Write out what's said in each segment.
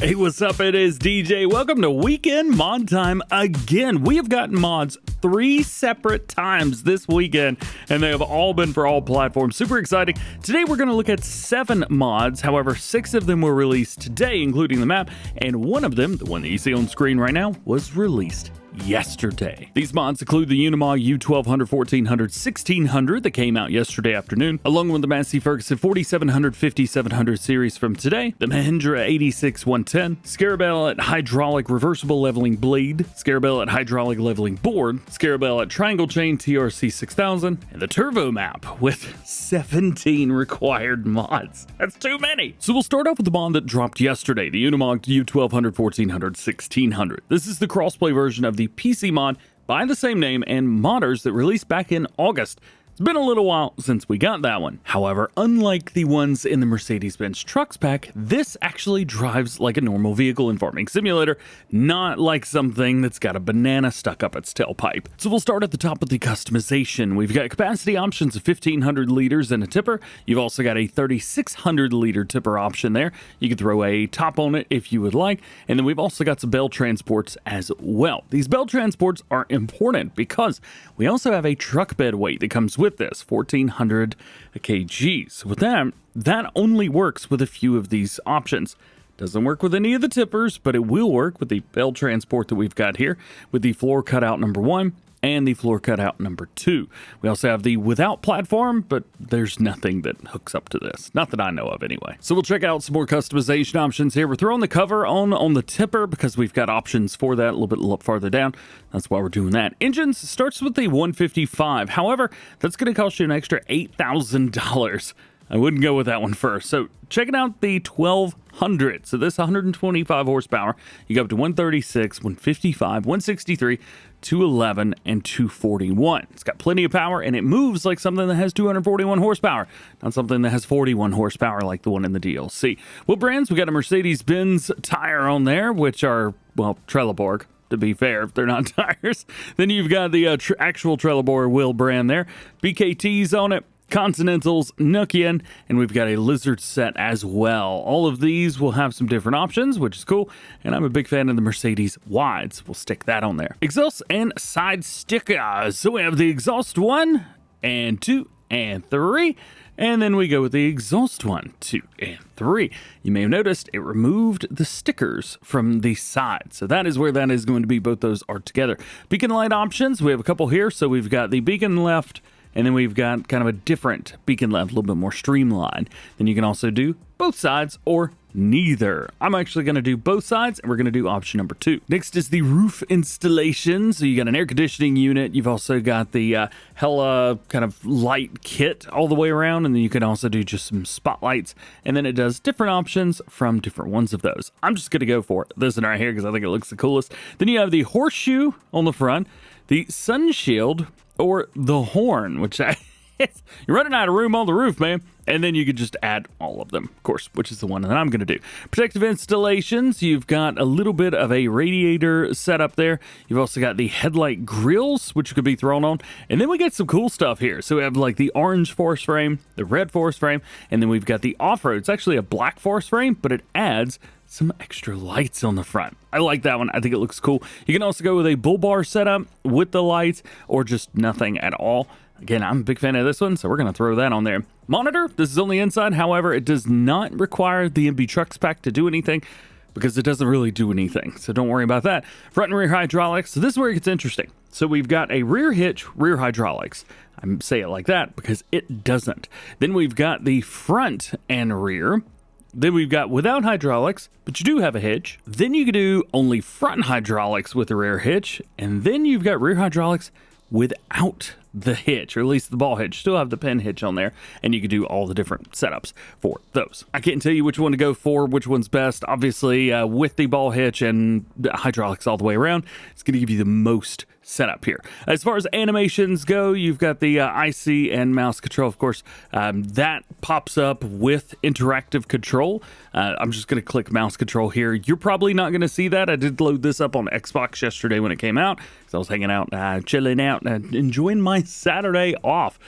Hey, what's up? It is DJ. Welcome to Weekend Mod Time again. We have gotten mods 3 separate times this weekend, and they have all been for all platforms. Super exciting. Today, we're going to look at 7 mods. However, 6 of them were released today, including the map, and one of them, the one that you see on screen right now, was released yesterday. These mods include the Unimog U1200, 1400, 1600 that came out yesterday afternoon, along with the Massey Ferguson 4700, 5700 series from today, the Mahindra 86110, Scarabelot hydraulic reversible leveling blade, Scarabelot hydraulic leveling board, Scarabelot triangle chain TRC 6000, and the Turvo Map with 17 required mods. That's too many! So we'll start off with the mod that dropped yesterday, the Unimog U1200, 1400, 1600. This is the crossplay version of the PC mod by the same name and modders that released back in August. It's been a little while since we got that one. However, unlike the ones in the Mercedes-Benz Trucks pack, this actually drives like a normal vehicle in Farming Simulator, not like something that's got a banana stuck up its tailpipe. So we'll start at the top with the customization. We've got capacity options of 1,500 liters and a tipper. You've also got a 3,600 liter tipper option there. You can throw a top on it if you would like. And then we've also got some bell transports as well. These bell transports are important because we also have a truck bed weight that comes with this 1,400 kgs. With that only works with a few of these options. Doesn't work with any of the tippers, but it will work with the bell transport that we've got here with the floor cutout number 1 and the floor cutout number 2. We also have the without platform, but there's nothing that hooks up to this. Not that I know of anyway. So we'll check out some more customization options here. We're throwing the cover on the tipper because we've got options for that a little bit farther down. That's why we're doing that. Engines starts with the 155. However, that's going to cost you an extra $8,000. I wouldn't go with that one first. So checking out the 1200. So this 125 horsepower, you go up to 136, 155, 163, 211, and 241. It's got plenty of power, and it moves like something that has 241 horsepower, not something that has 41 horsepower like the one in the DLC. What brands? We got a Mercedes-Benz tire on there, which are, well, Trelleborg. To be fair, if they're not tires. Then you've got the actual Trelleborg wheel brand there. BKTs on it. Continentals, Nokian, and we've got a Lizard set as well. All of these will have some different options, which is cool, and I'm a big fan of the Mercedes wides. We'll stick that on there. Exhaust and side stickers. So we have the exhaust 1 and 2 and 3, and then we go with the exhaust 1, 2, and 3. You may have noticed it removed the stickers from the side. So that is where that is going to be. Both those are together. Beacon light options, we have a couple here. So we've got the beacon left, and then we've got kind of a different beacon left, a little bit more streamlined. Then you can also do both sides or neither. I'm actually going to do both sides, and we're going to do option number 2. Next is the roof installation. So you got an air conditioning unit. You've also got the Hella kind of light kit all the way around, and then you can also do just some spotlights. And then it does different options from different ones of those. I'm just going to go for this one right here because I think it looks the coolest. Then you have the horseshoe on the front, the sun shield, or the horn, which you're running out of room on the roof, man. And then you could just add all of them, of course, which is the one that I'm going to do. Protective installations, you've got a little bit of a radiator setup there. You've also got the headlight grills, which could be thrown on. And then we get some cool stuff here. So we have like the orange force frame, the red force frame, and then we've got the off-road. It's actually a black force frame, but it adds some extra lights on the front. I like that one. I think it looks cool. You can also go with a bull bar setup with the lights or just nothing at all. Again, I'm a big fan of this one, so we're going to throw that on there. Monitor, this is only inside. However, it does not require the MB Trucks pack to do anything because it doesn't really do anything. So don't worry about that. Front and rear hydraulics. So this is where it gets interesting. So we've got a rear hitch, rear hydraulics. I say it like that because it doesn't. Then we've got the front and rear. Then we've got without hydraulics, but you do have a hitch. Then you can do only front hydraulics with the rear hitch. And then you've got rear hydraulics without the hitch, or at least the ball hitch. Still have the pin hitch on there, and you can do all the different setups for those. I can't tell you which one to go for, which one's best. Obviously, with the ball hitch and hydraulics all the way around, it's going to give you the most setup here. As far as animations go, you've got the IC and mouse control, of course. That pops up with interactive control. I'm just going to click mouse control here. You're probably not going to see that. I did load this up on Xbox yesterday when it came out, because I was hanging out, chilling out, and enjoying my Saturday off.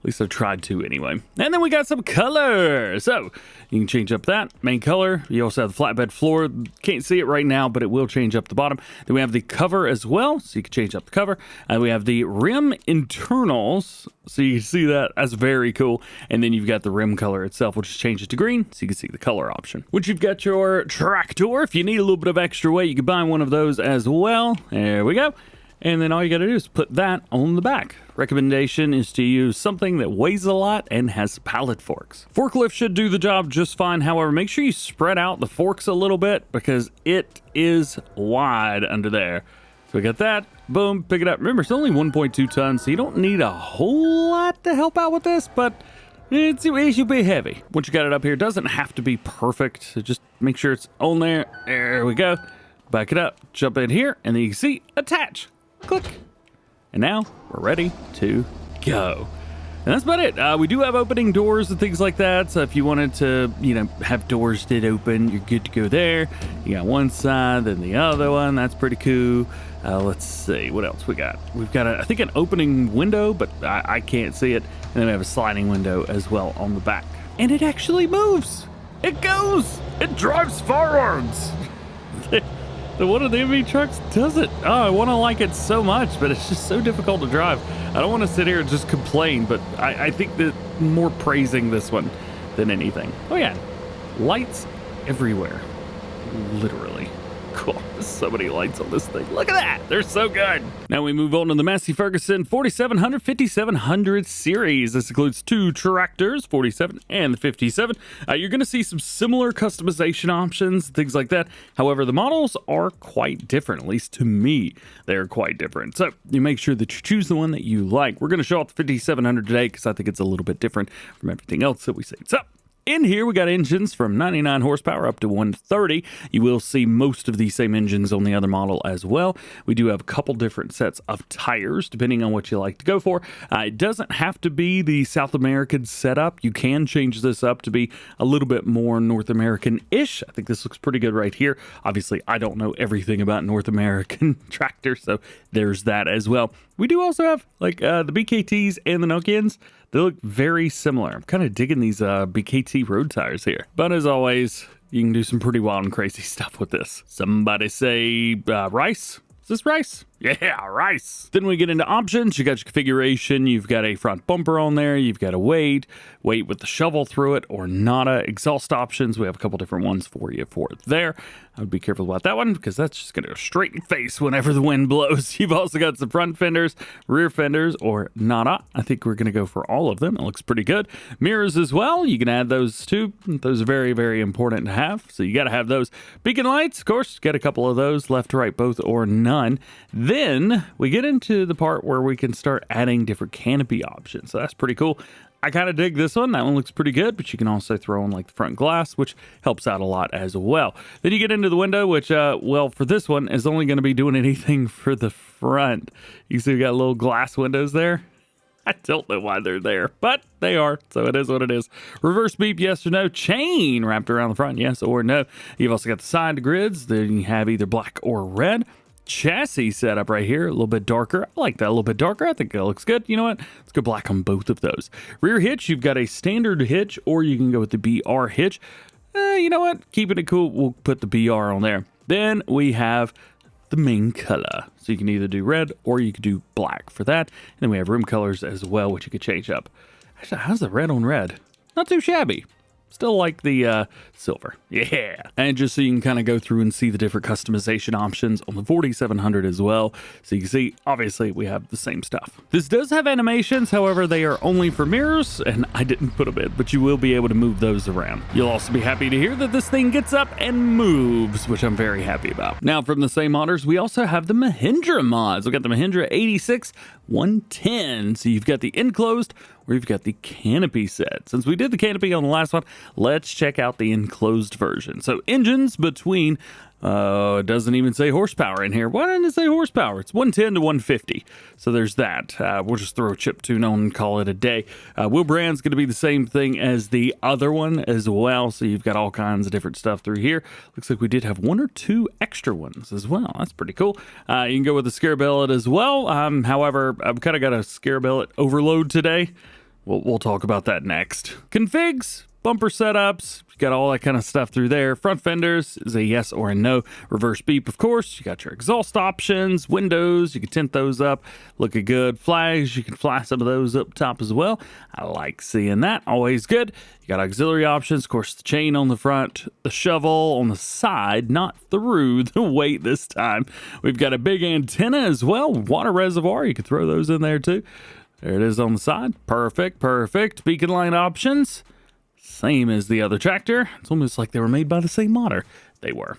At least I tried to anyway. And then we got some color. So you can change up that main color. You also have the flatbed floor. Can't see it right now, but it will change up the bottom. Then we have the cover as well, so you can change up the cover. And we have the rim internals, so you can see that. That's very cool. And then you've got the rim color itself, which is changed to green, so you can see the color option. Once you've got your tractor, if you need a little bit of extra weight, you can buy one of those as well. There we go. And then all you got to do is put that on the back. Recommendation is to use something that weighs a lot and has pallet forks. Forklift should do the job just fine. However, make sure you spread out the forks a little bit because it is wide under there. So we got that. Boom, pick it up. Remember, it's only 1.2 tons, so you don't need a whole lot to help out with this, but it should be heavy. Once you got it up here, it doesn't have to be perfect. So just make sure it's on there. There we go. Back it up, jump in here, and then you can see attach. Click. And now we're ready to go. And that's about it. We do have opening doors and things like that. So if you wanted to, have doors that open, you're good to go there. You got one side, then the other one. That's pretty cool. Let's see what else we got. We've got, I think, an opening window, but I can't see it. And then we have a sliding window as well on the back. And it actually moves. It goes. It drives forwards. The one of the MV trucks does it. Oh, I want to like it so much, but it's just so difficult to drive. I don't want to sit here and just complain, but I think that more praising this one than anything. Oh yeah, lights everywhere, literally. Cool. There's so many lights on this thing. Look at that. They're so good. Now we move on to the Massey Ferguson 4700, 5700 series. This includes two tractors, 47 and the 57. You're going to see some similar customization options, things like that. However, the models are quite different, at least to me. They're quite different. So you make sure that you choose the one that you like. We're going to show off the 5700 today because I think it's a little bit different from everything else that we see. So in here, we got engines from 99 horsepower up to 130. You will see most of these same engines on the other model as well. We do have a couple different sets of tires, depending on what you like to go for. It doesn't have to be the South American setup. You can change this up to be a little bit more North American-ish. I think this looks pretty good right here. Obviously, I don't know everything about North American tractors, so there's that as well. We do also have like the BKTs and the Nokians. They look very similar. I'm kind of digging these BKT road tires here. But as always, you can do some pretty wild and crazy stuff with this. Somebody say rice? Is this rice? Yeah, rice. Then we get into options. You got your configuration. You've got a front bumper on there. You've got a weight with the shovel through it or nada. Exhaust options. We have a couple different ones for you for it there. I would be careful about that one because that's just going to go straight in the face whenever the wind blows. You've also got some front fenders, rear fenders, or nada. I think we're going to go for all of them. It looks pretty good. Mirrors as well. You can add those too. Those are very, very important to have. So you got to have those. Beacon lights, of course, get a couple of those, left to right, both or none. Then we get into the part where we can start adding different canopy options. So that's pretty cool. I kind of dig this one. That one looks pretty good, but you can also throw in like the front glass, which helps out a lot as well. Then you get into the window, which, well, for this one is only going to be doing anything for the front. You see we got little glass windows there. I don't know why they're there, but they are, so it is what it is. Reverse beep, yes or no. Chain wrapped around the front, yes or no. You've also got the side grids. Then you have either black or red. Chassis setup right here, a little bit darker. I like that a little bit darker. I think that looks good. You know what? Let's go black on both of those. Rear hitch, you've got a standard hitch, or you can go with the BR hitch. You know what? Keeping it cool, we'll put the BR on there. Then we have the main color. So you can either do red or you could do black for that. And then we have rim colors as well, which you could change up. Actually, how's the red on red? Not too shabby. Still like the silver. Yeah. And just so you can kind of go through and see the different customization options on the 4700 as well. So you can see, obviously, we have the same stuff. This does have animations. However, they are only for mirrors, and I didn't put them in, but you will be able to move those around. You'll also be happy to hear that this thing gets up and moves, which I'm very happy about. Now, from the same modders, we also have the Mahindra mods. We've got the Mahindra 86 110. So you've got the enclosed, or you've got the canopy set. Since we did the canopy on the last one, let's check out the enclosed version. So engines between, it doesn't even say horsepower in here. Why didn't it say horsepower? It's 110 to 150. So there's that. We'll just throw a chiptune on and call it a day. Wheel brand's going to be the same thing as the other one as well. So you've got all kinds of different stuff through here. Looks like we did have one or two extra ones as well. That's pretty cool. You can go with the Scarabelot as well. However, I've kind of got a Scarabelot overload today. We'll talk about that next. Configs, bumper setups, you got all that kind of stuff through there. Front fenders is a yes or a no. Reverse beep, of course. You got your exhaust options, windows, you can tint those up, looking good. Flags, you can fly some of those up top as well. I like seeing that, always good. You got auxiliary options, of course, the chain on the front, the shovel on the side, not through the weight this time. We've got a big antenna as well, water reservoir, you can throw those in there too. There it is on the side. Perfect, perfect. Beacon light options, same as the other tractor. It's almost like they were made by the same modder. They were.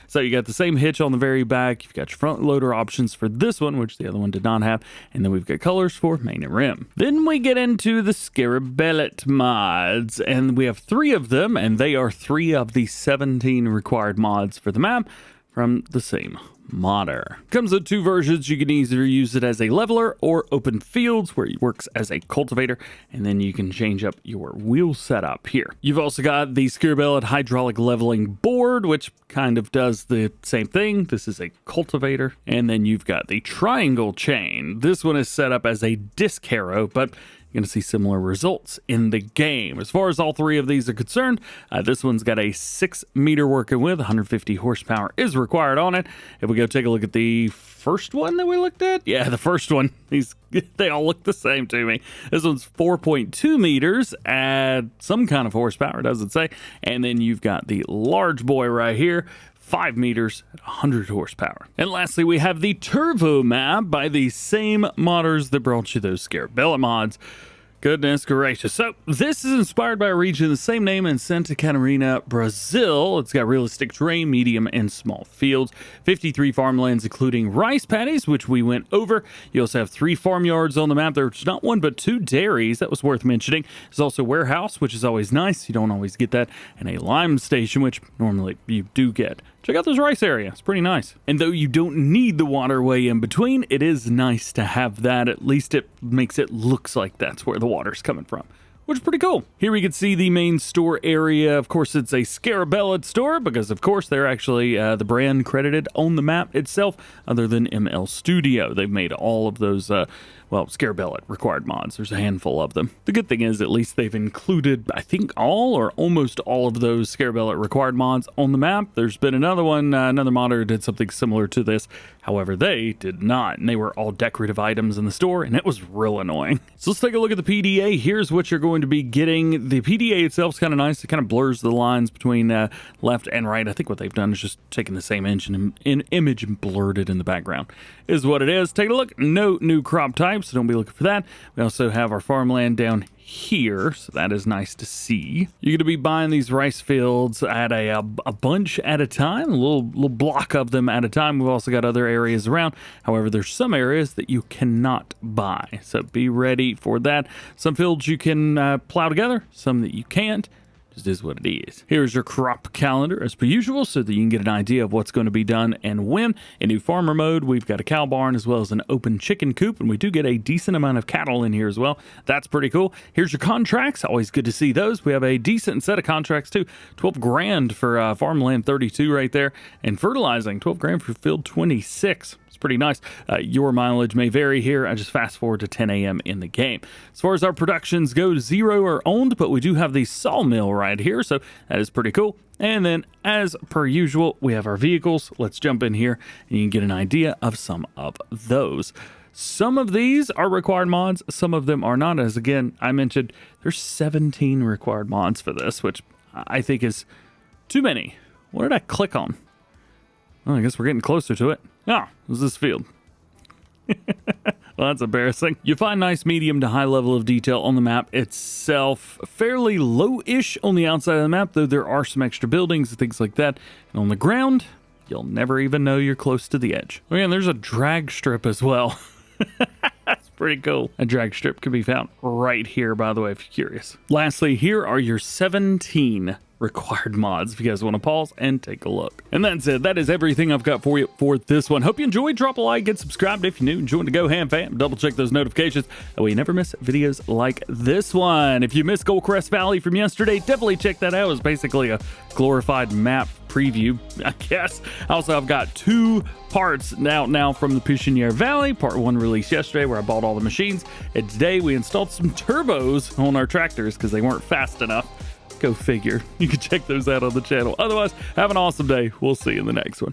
So you got the same hitch on the very back. You've got your front loader options for this one, which the other one did not have. And then we've got colors for main and rim. Then we get into the Scarabelot mods. And we have 3 of them, and they are 3 of the 17 required mods for the map from the same modder. Comes with 2 versions. You can either use it as a leveler or open fields, where it works as a cultivator, and then you can change up your wheel setup here. You've also got the Scarabelot hydraulic leveling board, which kind of does the same thing. This is a cultivator. And then you've got the triangle chain. This one is set up as a disc harrow, but you're going to see similar results in the game. As far as all 3 of these are concerned, this one's got a 6 meter working with, 150 horsepower is required on it. If we go take a look at the first one that we looked at, yeah, the first one, they all look the same to me. This one's 4.2 meters at some kind of horsepower, doesn't say. And then you've got the large boy right here, 5 meters at 100 horsepower. And lastly, we have the Turvo Map by the same modders that brought you those Scarabelot mods. Goodness gracious. So this is inspired by a region of the same name in Santa Catarina, Brazil. It's got realistic terrain, medium and small fields, 53 farmlands, including rice paddies, which we went over. You also have 3 farmyards on the map. There's not 1, but 2 dairies. That was worth mentioning. There's also a warehouse, which is always nice. You don't always get that. And a lime station, which normally you do get. Check out this rice area. It's pretty nice. And though you don't need the waterway in between, it is nice to have that. At least it makes it looks like that's where the water's coming from, which is pretty cool. Here we can see the main store area. Of course, it's a Scarabelot store because, of course, they're actually the brand credited on the map itself, other than ML Studio. They've made all of those, Scarabelot required mods. There's a handful of them. The good thing is, at least they've included, I think, all or almost all of those Scarabelot required mods on the map. There's been another one, another modder did something similar to this. However, they did not, and they were all decorative items in the store, and it was real annoying. So let's take a look at the PDA. Here's what you're going to be getting. The PDA itself is kind of nice. It kind of blurs the lines between left and right. I think what they've done is just taken the same image and blurred it in the background, is what it is. Take a look. No new crop types, so don't be looking for that. We also have our farmland down here, so that is nice to see. You're going to be buying these rice fields at a bunch at a time, a little block of them at a time. We've also got other areas around. However, there's some areas that you cannot buy, so be ready for that. Some fields you can plow together, some that you can't. Just is what it is. Here's your crop calendar as per usual, so that you can get an idea of what's going to be done and when. In new farmer mode, we've got a cow barn as well as an open chicken coop, and we do get a decent amount of cattle in here as well. That's pretty cool. Here's your contracts. Always good to see those. We have a decent set of contracts too. 12 grand for farmland 32 right there, and fertilizing 12 grand for field 26. Pretty nice. Your mileage may vary here. I just fast forward to 10 a.m. in the game. As far as our productions go, 0 are owned, but we do have the sawmill right here, so that is pretty cool. And then, as per usual, we have our vehicles. Let's jump in here, and you can get an idea of some of those. Some of these are required mods, some of them are not. As again, I mentioned, there's 17 required mods for this, which I think is too many. What did I click on? Well, I guess we're getting closer to it. Ah, it was this field. Well, that's embarrassing. You find nice medium to high level of detail on the map itself. Fairly low-ish on the outside of the map, though there are some extra buildings and things like that. And on the ground, you'll never even know you're close to the edge. Oh yeah, and there's a drag strip as well. That's pretty cool. A drag strip can be found right here, by the way, if you're curious. Lastly, here are your 17 required mods if you guys want to pause and take a look. And that's it. That is everything I've got for you for this one. Hope you enjoyed. Drop a like, get subscribed if you're new, and join the DjGoHam fam. Double check those notifications. That way you never miss videos like this one. If you missed Goldcrest Valley from yesterday, definitely check that out. It was basically a glorified map preview, I guess. Also, I've got 2 parts now from the Puchinier Valley. Part 1 released yesterday where I bought all the machines, and today we installed some turbos on our tractors because they weren't fast enough. Go figure. You can check those out on the channel. Otherwise, have an awesome day. We'll see you in the next one.